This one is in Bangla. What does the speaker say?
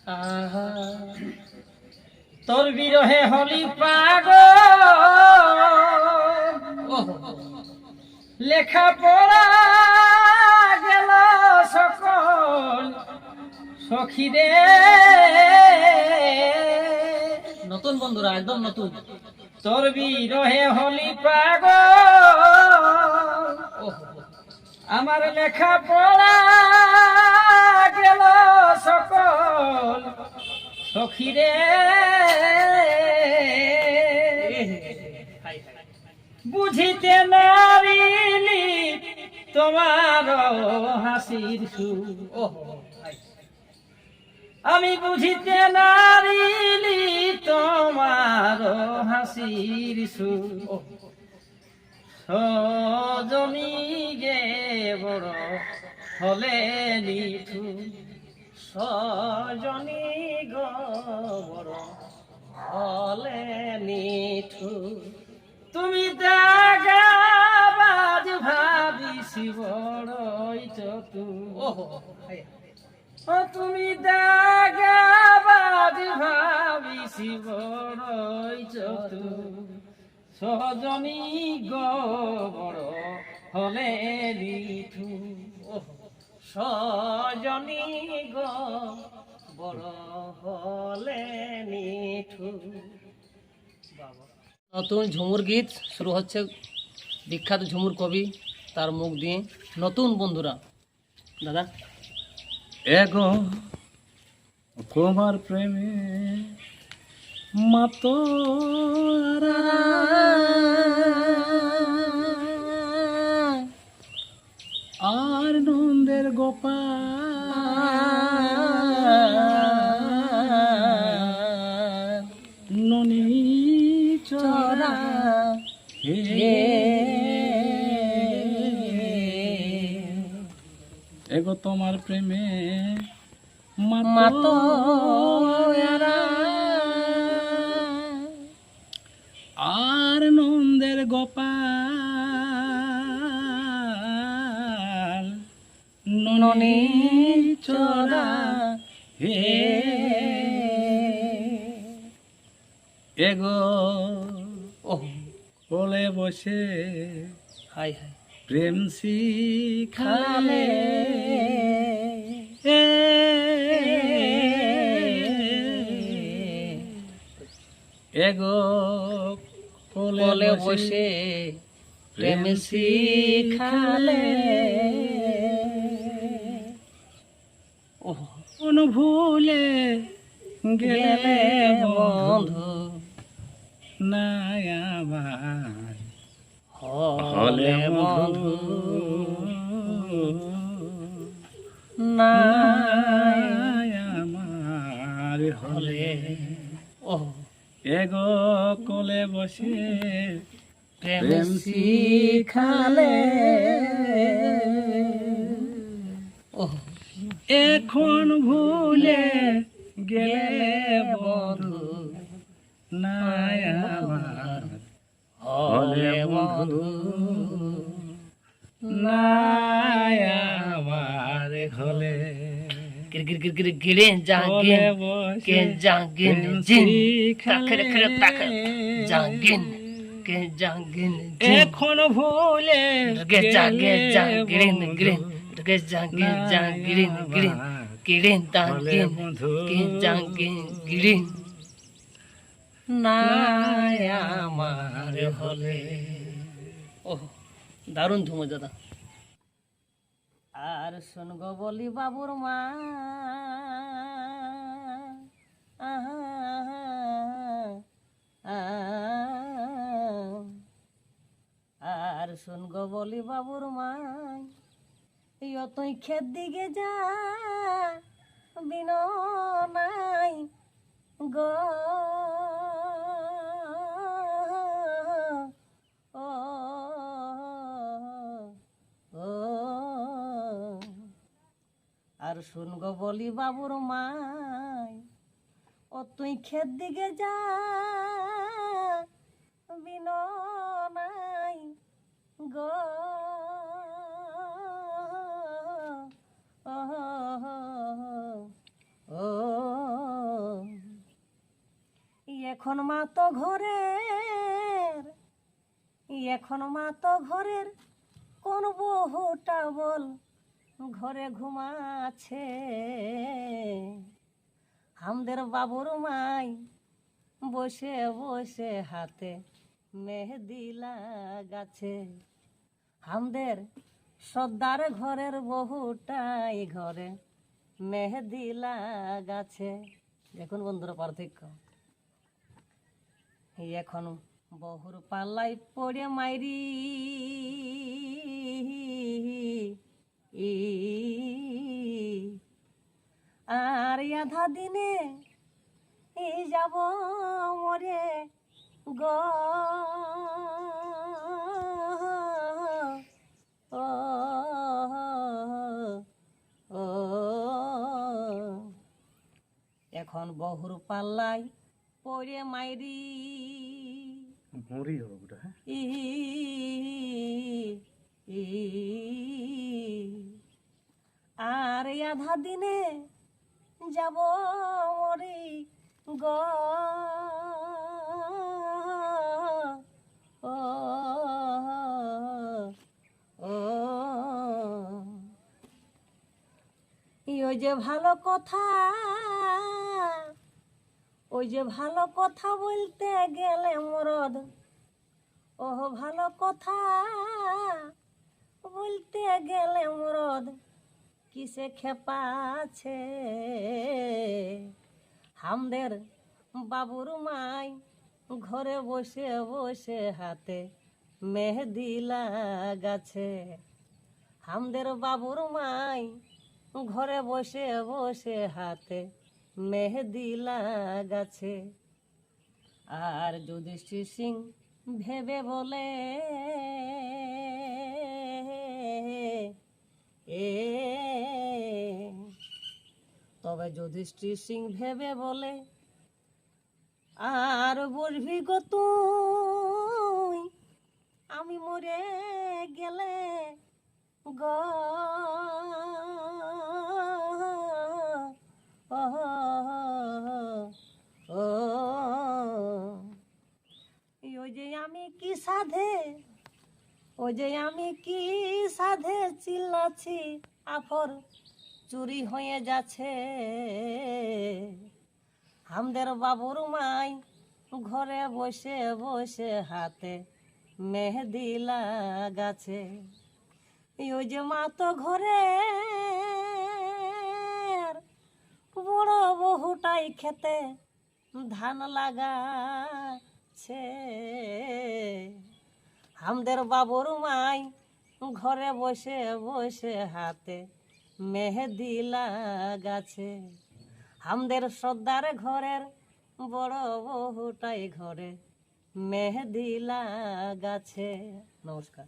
আহা তোর বিরহে হলি পাগল, লেখা পড়া গেল সকল সখী রে। নতুন বন্ধুরা, একদম নতুন। তোর বিরহে হলি পাগল, আমার লেখা পড়া গেল সকল সখী রে। বুঝিতে নারিলি তোমার হাসির সুর, আমি বুঝিতে নারিলি তোমার হাসির সুর। সজনী গে বড় হলে নিঠু, সজনী গো বড় হলে নিঠু। তুমি দাগাবাজ ভাবিছি বড়ই চতুর, তুমি দাগাবাজ ভাবিছি বড়ই চতুর। সজনী গো বড় হলে নিঠু, সজনী গো বড় হলে নিঠু। নতুন ঝুমুর গীত শুরু হচ্ছে, বিখ্যাত ঝুমুর কবি তার মুখ দিয়ে। নতুন বন্ধুরা, দাদা এগো তোমার প্রেমে মাতো আর নন্দের গোপাল ননি চরা হে। এগো তোমার প্রেমে মাতো আর নন্দের গোপাল ননি চরা হে। এগো কোলে বসে হাই হাই প্রেম শিখালে, এগো কোলে বসে প্রেম শিখালে। কোন ভুলে গেলে বন্ধু নাই আমার হলে বন্ধু, নাই আমার হলে। এগো কোলে বসে প্রেম শিখালে। এখন ভুলে গেলে বন্ধু নাই আমার হলে বন্ধু, নাই আমার হলে। এখন ভুলে আমার হলে। ওহ, দারুণ ঝুমো দাদা। আর শুনগ বলি বাবুর মা, আর শুনগ বলি বাবুর মা, তুই ক্ষেত দিকে যা বিন নাই গো। আর শুনগ বলি বাবুর মাই, তুই ক্ষেত দিকে যা বিন নাই গো। ও এখন মা তো ঘরের, এখন মা তো ঘরের, কোন বহুটা বল ঘরে ঘুমাচ্ছে। আমাদের বাবুর মাই বসে বসে হাতে মেহেদি লাগাচ্ছে। আমাদের সর্দার ঘরের বহুটাই ঘরে মেহেদি লাগাচ্ছে। দেখুন বন্ধুরা পার্থক্য। এখন বহুর পাল্লাই পড়ে মাইরি আর আধা দিনে যাব মরে গ ও ও এখন বহুর পাল্লাই পড়ে মাইরি মরি হবে ওটা। হ্যাঁ, ই ই আর আধা দিনে যাব মরি গ ও ও ওই যে ভালো কথা, ওই যে ভালো কথা বলতে গেলে মরদ, ও ভালো কথা বলতে গেলে মরদ কিসে খেপাছে। আমাদের বাবুর মাই ঘরে বসে বসে হাতে মেহেদি লাগাছে। আমাদের বাবুর মাই ঘরে বসে বসে হাতে মেহেদি লাগাছে। আর যুধিষ্ঠির সিং ভেবে বলে এ, তবে যুধিষ্ঠির সিং ভেবে বলে আর বলবি গো তুই আমি মরে গেলে গ ও ও ওই যে আমি কি সাধে, ওই যে আমি কি সাধে চিল্লাছি আফর চুরি হয়ে যাচ্ছে। আমাদের বাবুর মাই ঘরে বসে বসে হাতে মেহেদি লাগাছে। ওই যে মা তো ঘরে বড় বহুটাই খেতে ধান লাগাছে। আমাদের বাবুর মাই ঘরে বসে বসে হাতে মেহেদি লাগাছে। আমাদের সর্দার ঘরের বড় বহুটাই ঘরে মেহেদি লাগাছে। নমস্কার।